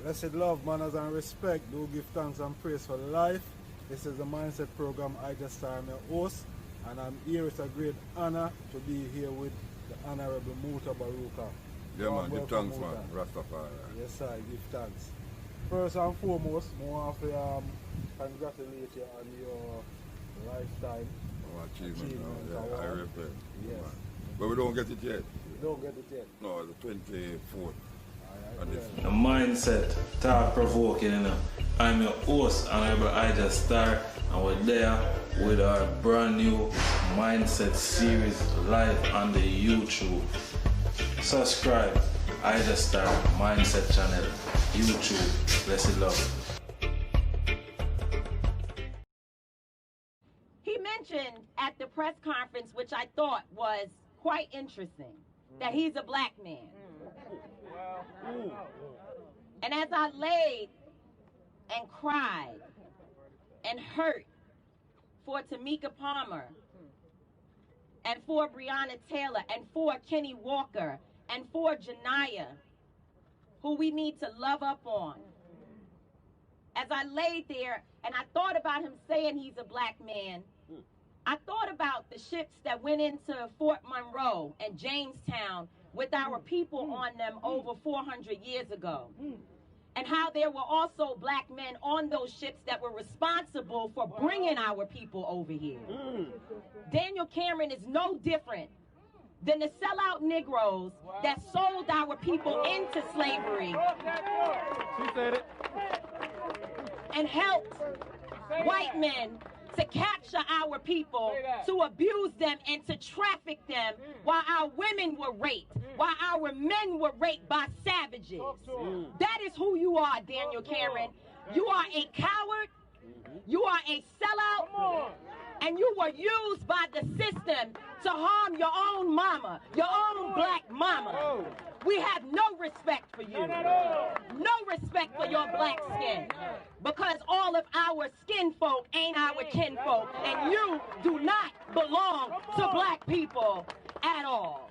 Blessed love, manners, and respect. Do give thanks and praise for life. This is the Mindset Program. I just am your host, and I'm here. It's a great honor to be here with the Honorable Muta Baruka. Yeah, man, give thanks, man. Rastafari. Yes, sir, give thanks. First and foremost, I want to congratulate you on your lifetime achievement. Yeah, I respect. Yes. Man. But we don't get it yet. We don't get it yet. No, the 24th. The mindset, thought-provoking, you know. I'm your host, Honorable Ija Star, and we're there with our brand new mindset series live on the YouTube. Subscribe, Ija Star Mindset channel, YouTube. Blessed love. He mentioned at the press conference, which I thought was quite interesting, that he's a black man. And as I laid and cried and hurt for Tamika Palmer and for Breonna Taylor and for Kenny Walker and for Janiyah, who we need to love up on, as I laid there and I thought about him saying he's a black man, I thought about the ships that went into Fort Monroe and Jamestown with our people on them over 400 years ago. And how there were also black men on those ships that were responsible for bringing our people over here. Daniel Camron is no different than the sellout Negroes that sold our people into slavery and helped white men to capture our people, to abuse them and to traffic them while our women were raped, while our men were raped by savages. That is who you are, Daniel Camron. You are a coward, you are a sellout, and you were used by the system to harm your own mama, your own black mama. We have no respect for you, no respect for your black skin, because all of our skin folk ain't our kin folk, and you do not belong to black people at all.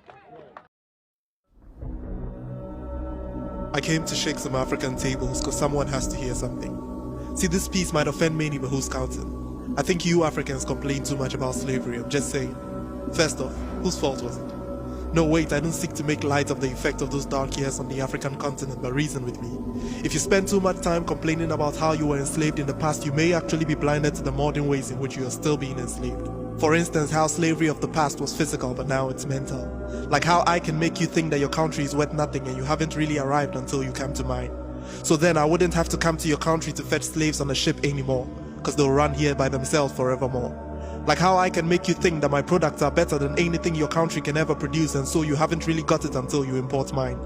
I came to shake some African tables because someone has to hear something. See, this piece might offend many, but who's counting? I think you Africans complain too much about slavery. I'm just saying. First off, whose fault was it? No, wait, I don't seek to make light of the effect of those dark years on the African continent, but reason with me. If you spend too much time complaining about how you were enslaved in the past, you may actually be blinded to the modern ways in which you are still being enslaved. For instance, how slavery of the past was physical, but now it's mental. Like how I can make you think that your country is worth nothing and you haven't really arrived until you come to mine. So then I wouldn't have to come to your country to fetch slaves on a ship anymore, because they'll run here by themselves forevermore. Like how I can make you think that my products are better than anything your country can ever produce, and so you haven't really got it until you import mine.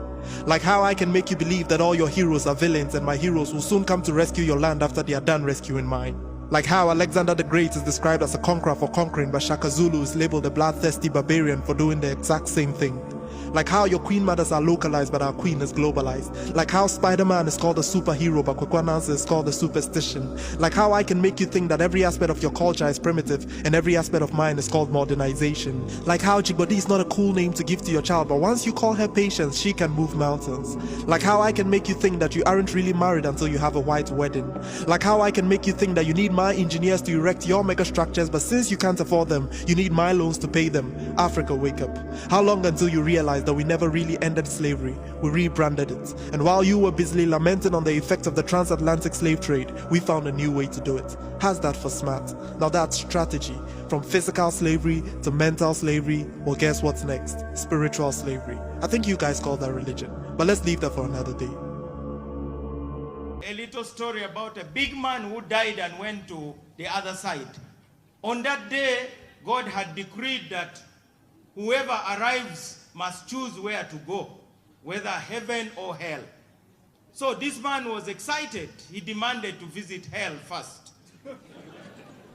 Like how I can make you believe that all your heroes are villains and my heroes will soon come to rescue your land after they are done rescuing mine. Like how Alexander the Great is described as a conqueror for conquering, but Shaka Zulu is labeled a bloodthirsty barbarian for doing the exact same thing. Like how your queen mothers are localized but our queen is globalized. Like how Spider-Man is called a superhero but Kwekwanansa is called a superstition. Like how I can make you think that every aspect of your culture is primitive and every aspect of mine is called modernization. Like how Chigbodi is not a cool name to give to your child, but once you call her Patience, she can move mountains. Like how I can make you think that you aren't really married until you have a white wedding. Like how I can make you think that you need my engineers to erect your mega structures, but since you can't afford them, you need my loans to pay them. Africa, wake up. How long until you realize that we never really ended slavery, we rebranded it, and while you were busily lamenting on the effect of the transatlantic slave trade, we found a new way to do it. How's that for smart? Now that's strategy. From physical slavery to mental slavery, well, guess what's next? Spiritual slavery. I think you guys call that religion, but let's leave that for another day. A little story about a big man who died and went to the other side. On that day, God had decreed that whoever arrives must choose where to go, whether heaven or hell. So this man was excited. He demanded to visit hell first.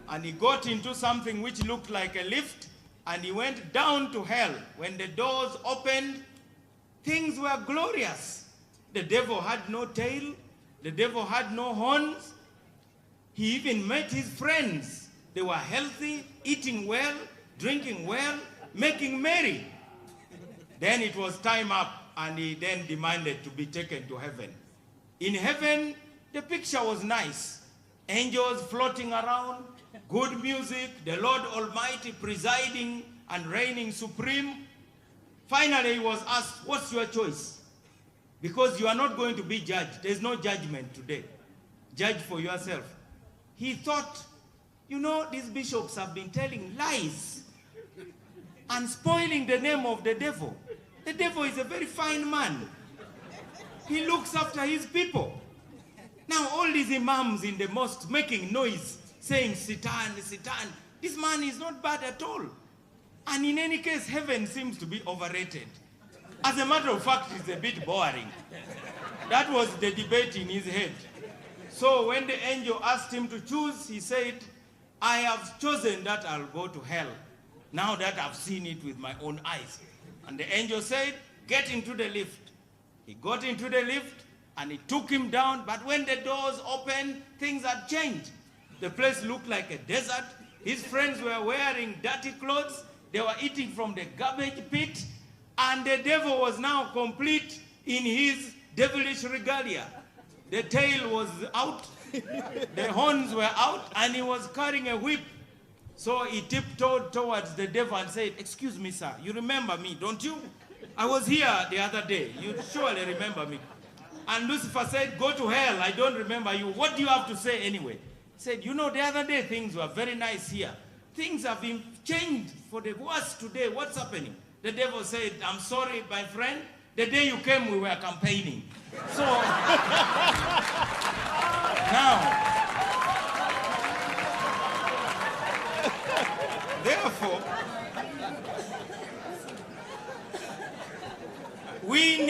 And he got into something which looked like a lift, and he went down to hell. When the doors opened, things were glorious. The devil had no tail. The devil had no horns. He even met his friends. They were healthy, eating well, drinking well, making merry. Then it was time up, and he then demanded to be taken to heaven. In heaven, the picture was nice. Angels floating around, good music, the Lord Almighty presiding and reigning supreme. Finally, he was asked, what's your choice? Because you are not going to be judged. There's no judgment today. Judge for yourself. He thought, you know, these bishops have been telling lies and spoiling the name of the devil. The devil is a very fine man. He looks after his people. Now all these imams in the mosque making noise, saying Satan, Satan. This man is not bad at all. And in any case, heaven seems to be overrated. As a matter of fact, it's a bit boring. That was the debate in his head. So when the angel asked him to choose, he said, I have chosen that I'll go to hell, now that I've seen it with my own eyes. And the angel said, get into the lift. He got into the lift, and it took him down, but when the doors opened, things had changed. The place looked like a desert. His friends were wearing dirty clothes. They were eating from the garbage pit, and the devil was now complete in his devilish regalia. The tail was out, the horns were out, and he was carrying a whip. So he tiptoed towards the devil and said, excuse me, sir, you remember me, don't you? I was here the other day. You surely remember me. And Lucifer said, go to hell, I don't remember you. What do you have to say anyway? He said, you know, the other day things were very nice here. Things have been changed for the worse today. What's happening? The devil said, I'm sorry, my friend. The day you came, we were campaigning. So, now, therefore, we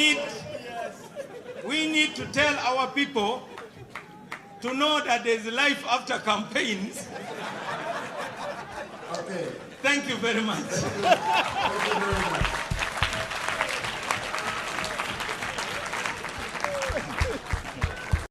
need to tell our people to know that there's life after campaigns. Okay. Thank you very much. Thank you very much.